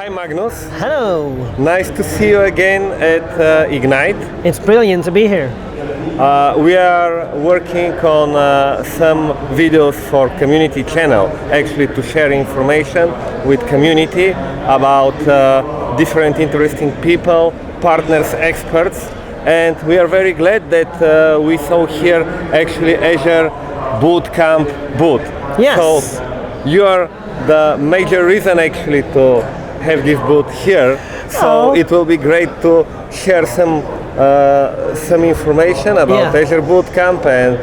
Hi Magnus, Hello. nice to see you again at Ignite. It's brilliant to be here. We are working on some videos for community channel, actually to share information with community about different interesting people, partners, experts, and we are very glad that we saw here actually Azure Bootcamp booth. Yes. So you are the major reason actually to have this booth here. So it will be great to share some information about Azure Bootcamp and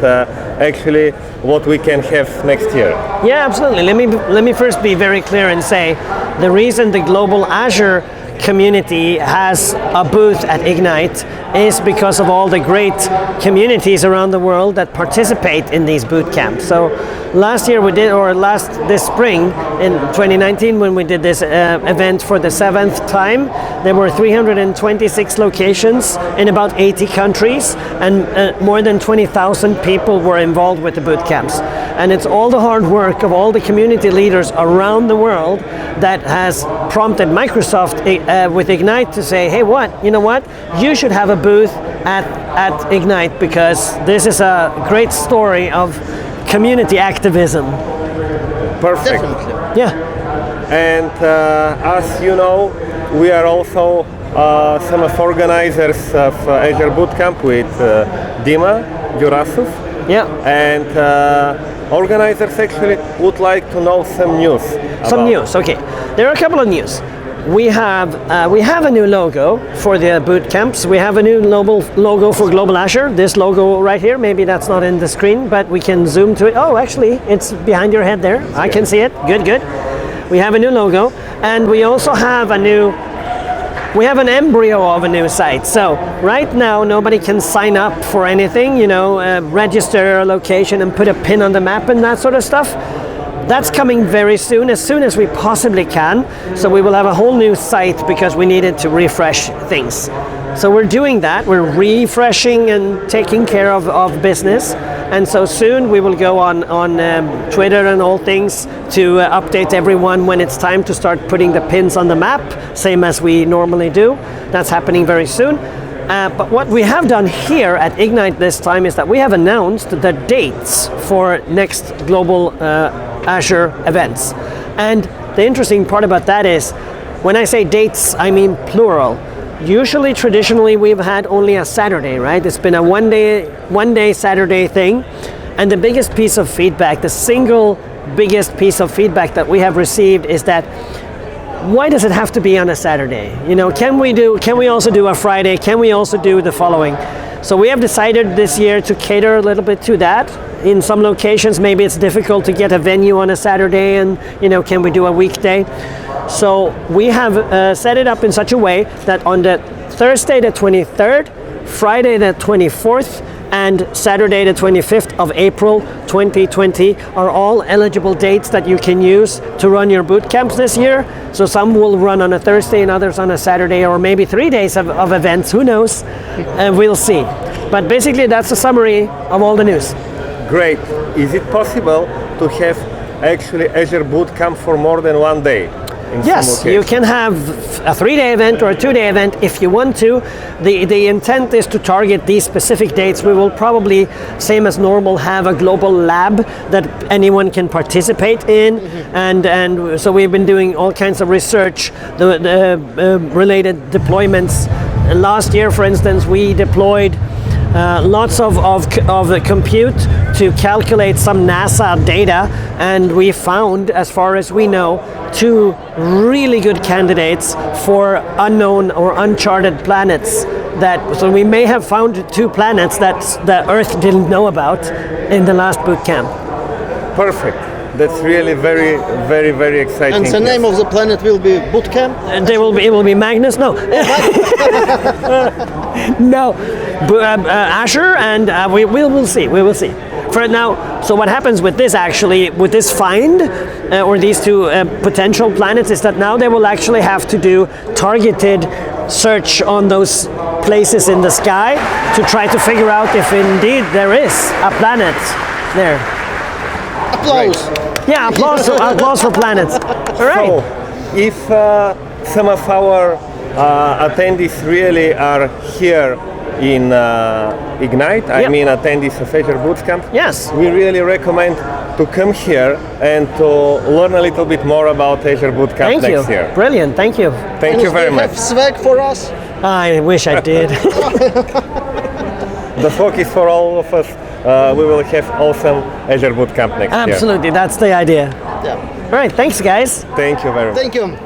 actually what we can have next year. Yeah, absolutely. Let me first be very clear and say the reason the global Azure community has a booth at Ignite is because of all the great communities around the world that participate in these boot camps. So last year this spring in 2019 when we did this event for the 7th time, there were 326 locations in about 80 countries, and more than 20,000 people were involved with the boot camps. And it's all the hard work of all the community leaders around the world that has prompted Microsoft with Ignite to say, hey, you know what? You should have a booth at Ignite, because this is a great story of community activism. Perfect. Definitely. Yeah. And as you know, we are also some of organizers of Azure Bootcamp with Dima Jurasov. Yeah. And organizers actually would like to know some news. Some news. Okay. There are a couple of news. We have a new logo for the boot camps. We have a new logo for Global Azure. This logo right here. Maybe that's not in the screen, but we can zoom to it. Oh, actually, it's behind your head there. I can see it. Good, good. We have a new logo, and we also have an embryo of a new site. So right now, nobody can sign up for anything. Register a location and put a pin on the map and that sort of stuff. That's coming very soon as we possibly can. So we will have a whole new site because we needed to refresh things. So we're doing that. We're refreshing and taking care of business. And so soon we will go on Twitter and all things to update everyone when it's time to start putting the pins on the map, same as we normally do. That's happening very soon. But what we have done here at Ignite this time is that we have announced the dates for next global Azure events. And the interesting part about that is, when I say dates, I mean plural. Usually, traditionally, we've had only a Saturday, right? It's been a one day Saturday thing. And the biggest piece of feedback, the single biggest piece of feedback that we have received is that, why does it have to be on a Saturday? Can we also do a Friday? Can we also do the following? So we have decided this year to cater a little bit to that. In some locations, maybe it's difficult to get a venue on a Saturday, and can we do a weekday? So we have set it up in such a way that on the Thursday the 23rd, Friday the 24th, and Saturday the 25th of April 2020 are all eligible dates that you can use to run your boot camps this year. So some will run on a Thursday and others on a Saturday, or maybe 3 days of events, who knows? And we'll see. But basically that's a summary of all the news. Great. Is it possible to have actually Azure Bootcamp for more than one day? Yes, you can have a 3-day event or a 2-day event if you want to. The intent is to target these specific dates. We will probably, same as normal, have a global lab that anyone can participate in. And so we've been doing all kinds of research, the related deployments. Last year, for instance, we deployed lots of compute to calculate some NASA data, and we found, as far as we know, 2 really good candidates for unknown or uncharted planets. So we may have found 2 planets that the Earth didn't know about in the last boot camp. Perfect. That's really very, very, very exciting. And the name of the planet will be Bootcamp? It will be Magnus? No. No. Azure, and we will see. We will see. For now, so what happens with this actually, with this find, or these 2 potential planets, is that now they will actually have to do targeted search on those places in the sky to try to figure out if indeed there is a planet there. Applause. Yeah, applause for planets. All right. So, if some of our attendees really are here in Ignite. I Yep. mean attendees of Azure Bootcamp. Yes. We really recommend to come here and to learn a little bit more about Azure Bootcamp Thank you. next year. Brilliant. Thank you. Thank you very Do much. have swag for us? I wish I did. The focus for all of us, we will have awesome Azure Bootcamp next year. Absolutely. That's the idea. Yeah. All right. Thanks, guys. Thank you very much. Thank you.